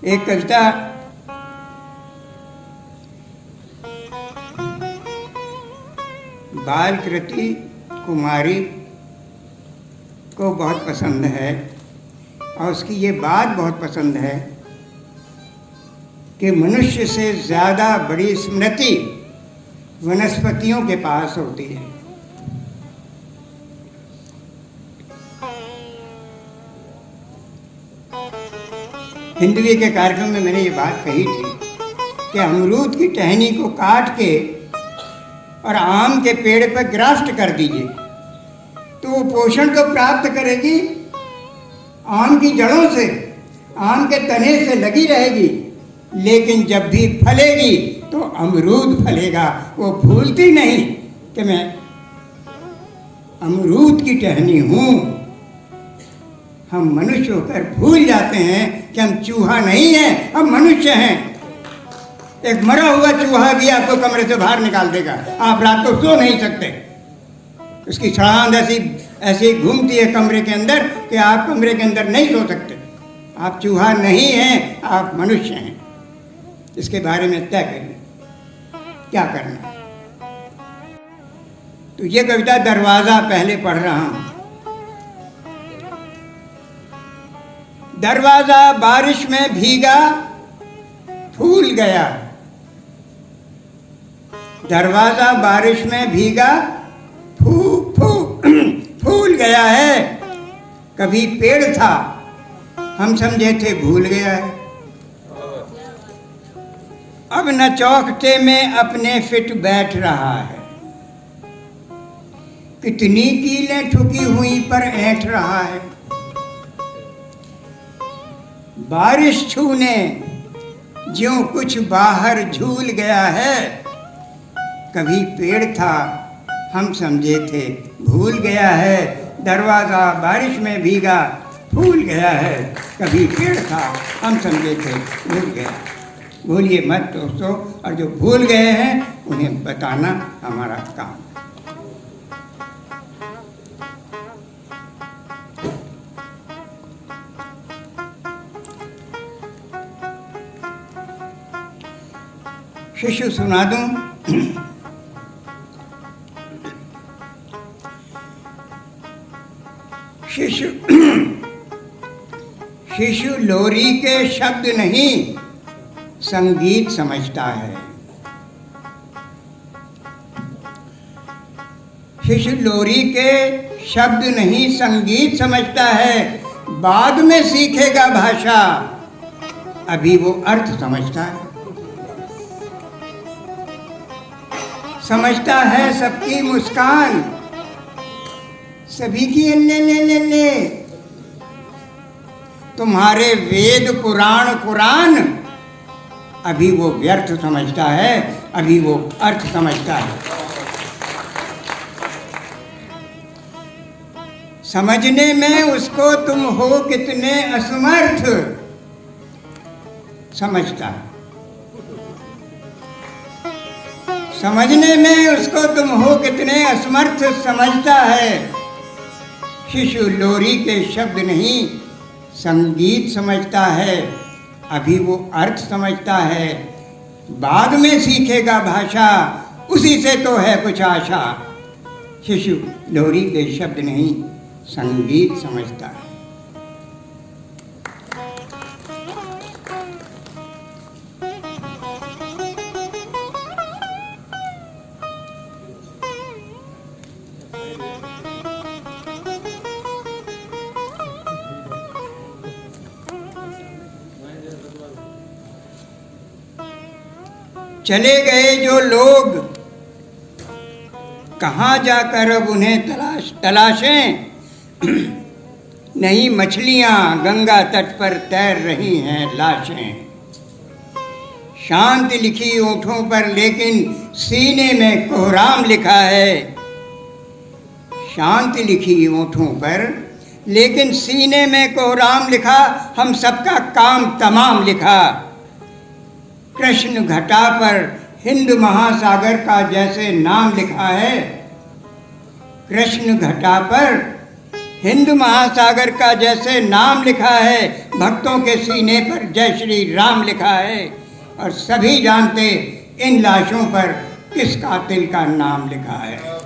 एक कविता बालकृति कुमारी को बहुत पसंद है और उसकी ये बात बहुत पसंद है कि मनुष्य से ज़्यादा बड़ी स्मृति वनस्पतियों के पास होती है। हिंदवी के कार्यक्रम में मैंने ये बात कही थी कि अमरूद की टहनी को काट के और आम के पेड़ पर ग्राफ्ट कर दीजिए तो वो पोषण तो प्राप्त करेगी आम की जड़ों से, आम के तने से लगी रहेगी, लेकिन जब भी फलेगी तो अमरूद फलेगा। वो भूलती नहीं कि मैं अमरूद की टहनी हूँ। हम मनुष्य होकर भूल जाते हैं कि हम चूहा नहीं हैं, हम मनुष्य हैं। एक मरा हुआ चूहा भी आपको कमरे से बाहर निकाल देगा, आप रात को सो नहीं सकते। उसकी छड़ांग ऐसी घूमती है कमरे के अंदर कि आप कमरे के अंदर नहीं सो सकते। आप चूहा नहीं हैं, आप मनुष्य हैं। इसके बारे में तय करिए क्या करना। तो ये कविता दरवाजा पहले पढ़ रहा हूं। दरवाजा बारिश में भीगा फूल गया, दरवाजा बारिश में भीगा फूल गया है। कभी पेड़ था हम समझे थे भूल गया है। अब न चौखटे में अपने फिट बैठ रहा है। कितनी कीलें ठुकी हुई पर ऐंठ रहा है। बारिश छूने ज्यों कुछ बाहर झूल गया है। कभी पेड़ था हम समझे थे भूल गया है। दरवाजा बारिश में भीगा फूल गया है। कभी पेड़ था हम समझे थे भूल गया। भूलिए मत दोस्तों, और जो भूल गए हैं उन्हें बताना हमारा काम है। शिशु सुना दूं? शिशु लोरी के शब्द नहीं संगीत समझता है। शिशु लोरी के शब्द नहीं संगीत समझता है। बाद में सीखेगा भाषा, अभी वो अर्थ समझता है। समझता है सबकी मुस्कान, सभी की ले ले ले ले। तुम्हारे वेद पुराण कुरान, अभी वो व्यर्थ समझता है, अभी वो अर्थ समझता है। समझने में उसको तुम हो कितने असमर्थ समझता है। समझने में उसको तुम हो कितने असमर्थ समझता है। शिशु लोरी के शब्द नहीं संगीत समझता है, अभी वो अर्थ समझता है। बाद में सीखेगा भाषा, उसी से तो है कुछ आशा। शिशु लोरी के शब्द नहीं संगीत समझता है। चले गए जो लोग, कहाँ जाकर अब उन्हें तलाशें। नहीं मछलियाँ गंगा तट पर तैर रही हैं लाशें। शांति लिखी ओठों पर लेकिन सीने में कोहराम लिखा है। शांति लिखी ओठों पर लेकिन सीने में कोहराम लिखा। हम सबका काम तमाम लिखा। कृष्ण घटा पर हिंद महासागर का जैसे नाम लिखा है। कृष्ण घटा पर हिंद महासागर का जैसे नाम लिखा है, भक्तों के सीने पर जय श्री राम लिखा है। और सभी जानते इन लाशों पर किस कातिल का नाम लिखा है।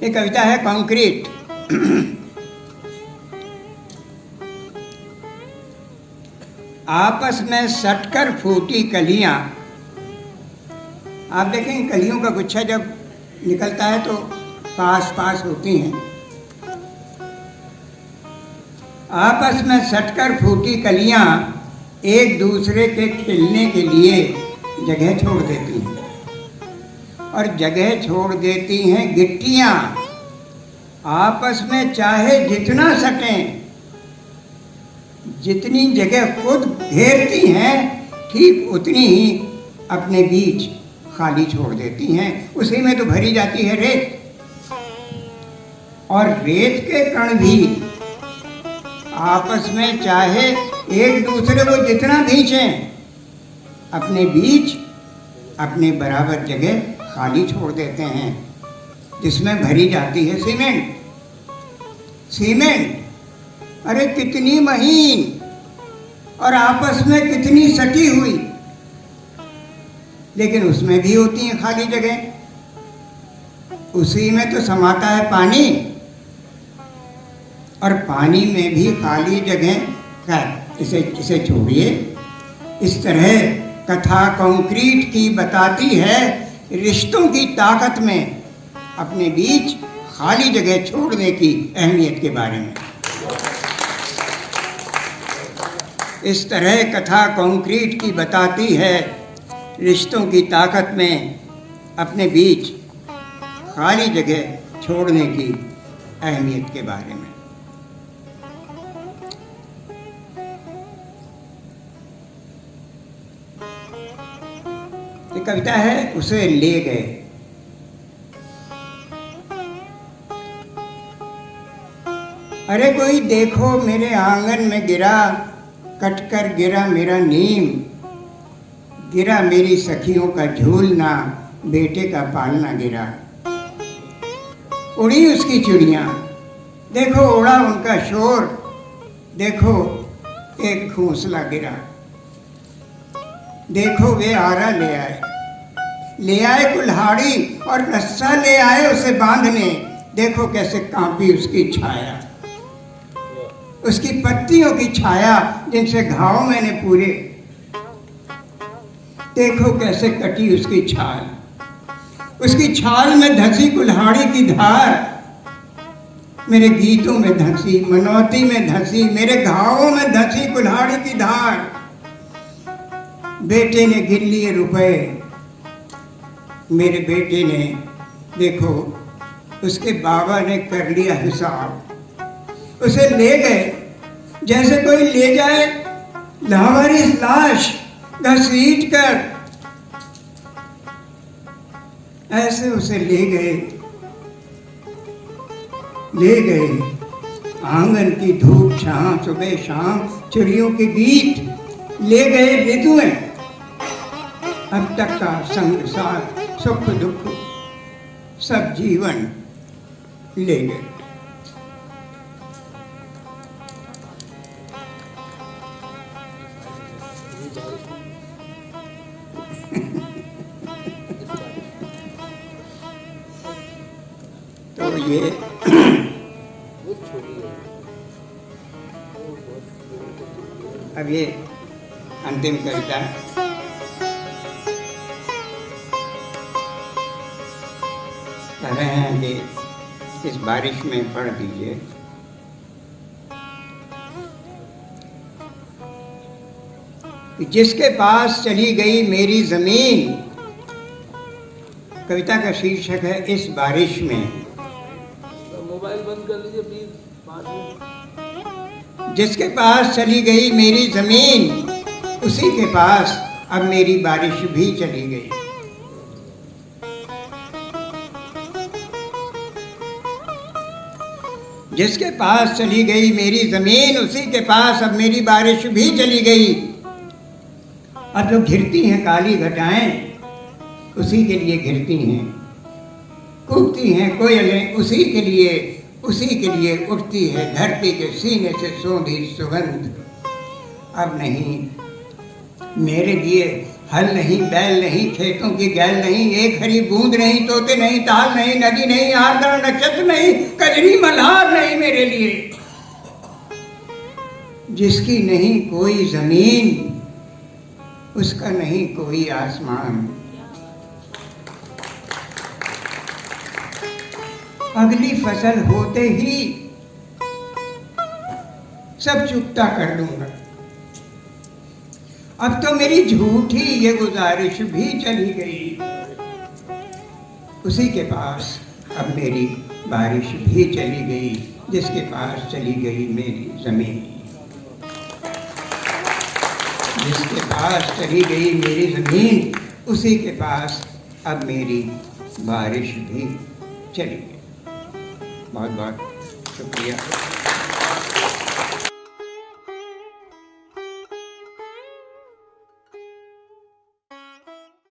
ये कविता है कंक्रीट। आपस में सटकर फूटी कलियां। आप देखें कलियों का गुच्छा जब निकलता है तो पास पास होती हैं। आपस में सटकर फूटी कलियां एक दूसरे के खिलने के लिए जगह छोड़ देती हैं, और जगह छोड़ देती हैं गिट्टियां। आपस में चाहे जितना सटें, जितनी जगह खुद घेरती हैं, ठीक उतनी ही अपने बीच खाली छोड़ देती हैं। उसी में तो भरी जाती है रेत। और रेत के कण भी आपस में चाहे एक दूसरे को जितना खींचें, अपने बीच अपने बराबर जगह खाली छोड़ देते हैं, जिसमें भरी जाती है सीमेंट। सीमेंट अरे कितनी महीन और आपस में कितनी सटी हुई, लेकिन उसमें भी होती है खाली जगह। उसी में तो समाता है पानी, और पानी में भी खाली जगह है। इसे छोड़िए। इस तरह कथा कंक्रीट की बताती है रिश्तों की ताकत में अपने बीच खाली जगह छोड़ने की अहमियत के बारे में। इस तरह कथा कंक्रीट की बताती है रिश्तों की ताकत में अपने बीच खाली जगह छोड़ने की अहमियत के बारे में। ये कविता है उसे ले गए। अरे कोई देखो मेरे आंगन में गिरा, कटकर गिरा मेरा नीम, गिरा मेरी सखियों का झूलना, बेटे का पालना गिरा। उड़ी उसकी चिड़िया, देखो उड़ा उनका शोर, देखो एक घोंसला गिरा। देखो वे आरा ले आए कुल्हाड़ी और रस्सा ले आए उसे बांधने। देखो कैसे कांपी उसकी छाया, उसकी पत्तियों की छाया जिनसे घाव मैंने पूरे। देखो कैसे कटी उसकी छाल, उसकी छाल में धंसी कुल्हाड़ी की धार। मेरे गीतों में धंसी, मनौती में धंसी, मेरे घावों में धंसी कुल्हाड़ी की धार। बेटे ने गिन लिए रुपए, मेरे बेटे ने, देखो उसके बाबा ने कर लिया हिसाब। उसे ले गए जैसे कोई ले जाए लावारिस लाश घसीट कर, ऐसे उसे ले गए आंगन की धूप छां, सुबह शाम चिड़ियों के गीत, ले गए ऋतुएं, अब तक का संग साथ सुख दुख सब जीवन ले गए। तो ये अब ये अंतिम कविता है। कह रहे हैं कि इस बारिश में पढ़ दीजिए। जिसके पास चली गई मेरी जमीन, कविता का शीर्षक है इस बारिश में। मोबाइल बंद कर लीजिए प्लीज। जिसके पास चली गई मेरी जमीन, उसी के पास अब मेरी बारिश भी चली गई। जिसके पास चली गई मेरी ज़मीन, उसी के पास अब मेरी बारिश भी चली गई। अब जो घिरती हैं काली घटाएं, उसी के लिए घिरती हैं। कूदती हैं कोयलें, उसी के लिए उठती है धरती के सीने से सौंधी सुगंध। अब नहीं, मेरे लिए हल नहीं, बैल नहीं, खेतों की गैल नहीं, एक हरी बूंद नहीं, तोते नहीं, ताल नहीं, नदी नहीं, आर्द्र नक्षत्र नहीं, कजरी मल्हार नहीं मेरे लिए। जिसकी नहीं कोई जमीन, उसका नहीं कोई आसमान। अगली फसल होते ही सब चुकता कर दूंगा। अब तो मेरी झूठी ये गुजारिश भी चली गई। उसी के पास अब मेरी बारिश भी चली गई, जिसके पास चली गई मेरी जमीन। जिसके पास चली गई मेरी जमीन, उसी के पास अब मेरी बारिश भी चली गई। बहुत बहुत शुक्रिया।